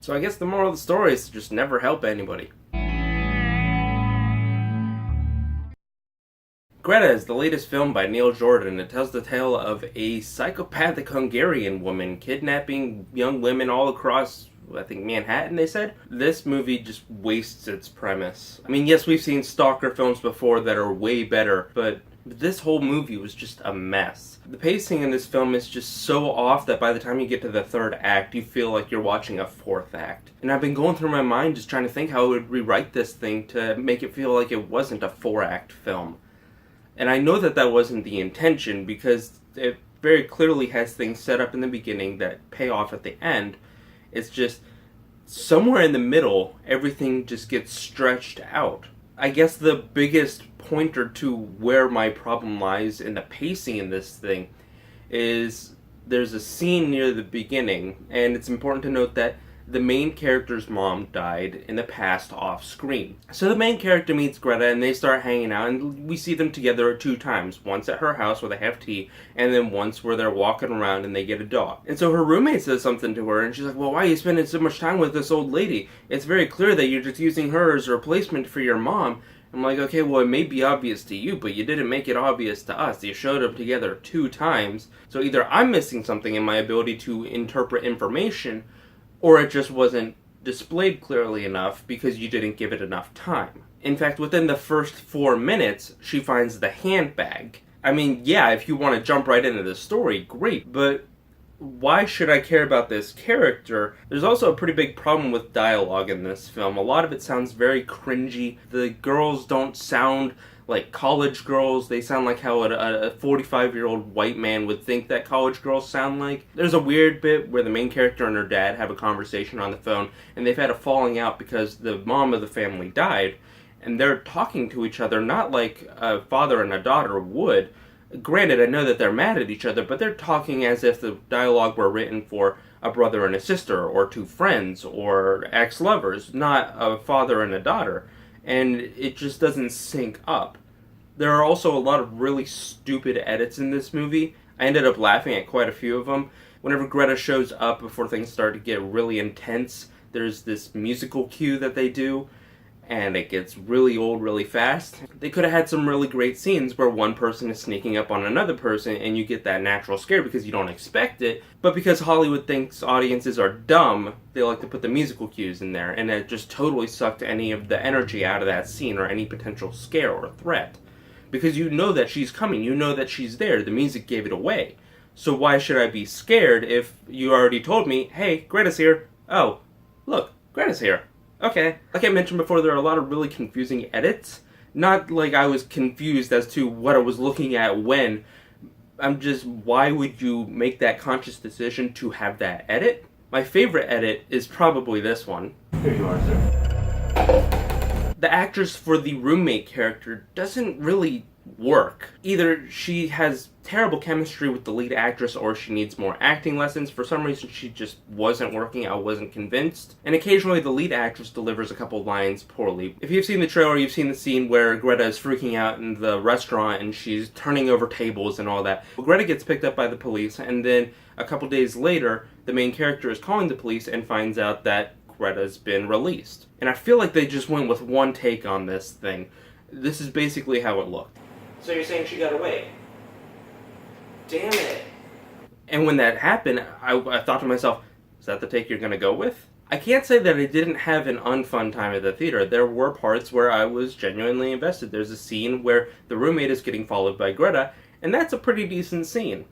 So I guess the moral of the story is to just never help anybody. Greta is the latest film by Neil Jordan. It tells the tale of a psychopathic Hungarian woman kidnapping young women all across, I think, Manhattan, they said. This movie just wastes its premise. I mean, yes, we've seen stalker films before that are way better, but this whole movie was just a mess. The pacing in this film is just so off that by the time you get to the third act, you feel like you're watching a fourth act. And I've been going through my mind just trying to think how I would rewrite this thing to make it feel like it wasn't a four-act film. And I know that that wasn't the intention because it very clearly has things set up in the beginning that pay off at the end. It's just somewhere in the middle, everything just gets stretched out. I guess the biggest pointer to where my problem lies in the pacing in this thing is there's a scene near the beginning, and it's important to note that the main character's mom died in the past off screen. So the main character meets Greta and they start hanging out, and we see them together two times. Once at her house where they have tea, and then once where they're walking around and they get a dog. And so her roommate says something to her and she's like, well, why are you spending so much time with this old lady? It's very clear that you're just using her as a replacement for your mom. I'm like, okay, well, it may be obvious to you, but you didn't make it obvious to us. You showed them together two times. So either I'm missing something in my ability to interpret information, or it just wasn't displayed clearly enough because you didn't give it enough time. In fact, within the first 4 minutes, she finds the handbag. I mean, yeah, if you want to jump right into the story, great, but why should I care about this character? There's also a pretty big problem with dialogue in this film. A lot of it sounds very cringy. The girls don't sound like college girls. They sound like how a 45-year-old white man would think that college girls sound like. There's a weird bit where the main character and her dad have a conversation on the phone, and they've had a falling out because the mom of the family died, and they're talking to each other not like a father and a daughter would. Granted, I know that they're mad at each other, but they're talking as if the dialogue were written for a brother and a sister, or two friends, or ex-lovers, not a father and a daughter. And it just doesn't sync up. There are also a lot of really stupid edits in this movie. I ended up laughing at quite a few of them. Whenever Greta shows up before things start to get really intense, there's this musical cue that they do, and it gets really old really fast. They could have had some really great scenes where one person is sneaking up on another person and you get that natural scare because you don't expect it, but because Hollywood thinks audiences are dumb, they like to put the musical cues in there, and it just totally sucked any of the energy out of that scene or any potential scare or threat. Because you know that she's coming, you know that she's there, the music gave it away. So why should I be scared if you already told me, hey, Greta's here. Oh, look, Greta's here. Okay. Like I mentioned before, there are a lot of really confusing edits. Not like I was confused as to what I was looking at when. I'm just, why would you make that conscious decision to have that edit? My favorite edit is probably this one. Here you are, sir. The actress for the roommate character doesn't really work. Either she has terrible chemistry with the lead actress or she needs more acting lessons. For some reason she just wasn't working, I wasn't convinced. And occasionally the lead actress delivers a couple lines poorly. If you've seen the trailer, you've seen the scene where Greta is freaking out in the restaurant and she's turning over tables and all that. Well, Greta gets picked up by the police, and then a couple days later the main character is calling the police and finds out that Greta's been released. And I feel like they just went with one take on this thing. This is basically how it looked. So you're saying she got away? Damn it. And when that happened, I thought to myself, is that the take you're going to go with? I can't say that I didn't have an unfun time at the theater. There were parts where I was genuinely invested. There's a scene where the roommate is getting followed by Greta, and that's a pretty decent scene.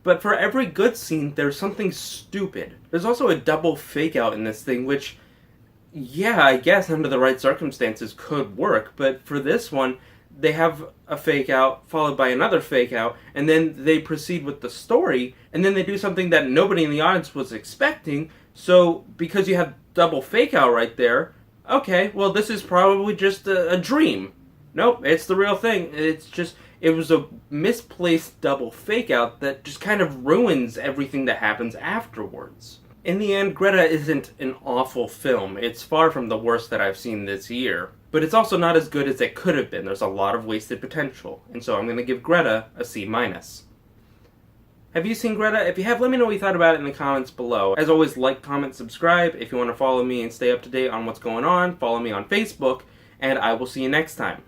But for every good scene, there's something stupid. There's also a double fake out in this thing, which, yeah, I guess under the right circumstances could work, but for this one, they have a fake out followed by another fake out, and then they proceed with the story, and then they do something that nobody in the audience was expecting. So because you have double fake out right there, okay, well, this is probably just a dream. Nope, it's the real thing. It was a misplaced double fake out that just kind of ruins everything that happens afterwards. In the end, Greta isn't an awful film. It's far from the worst that I've seen this year. But it's also not as good as it could have been. There's a lot of wasted potential. And so I'm going to give Greta a C-. Have you seen Greta? If you have, let me know what you thought about it in the comments below. As always, like, comment, subscribe. If you want to follow me and stay up to date on what's going on, follow me on Facebook, and I will see you next time.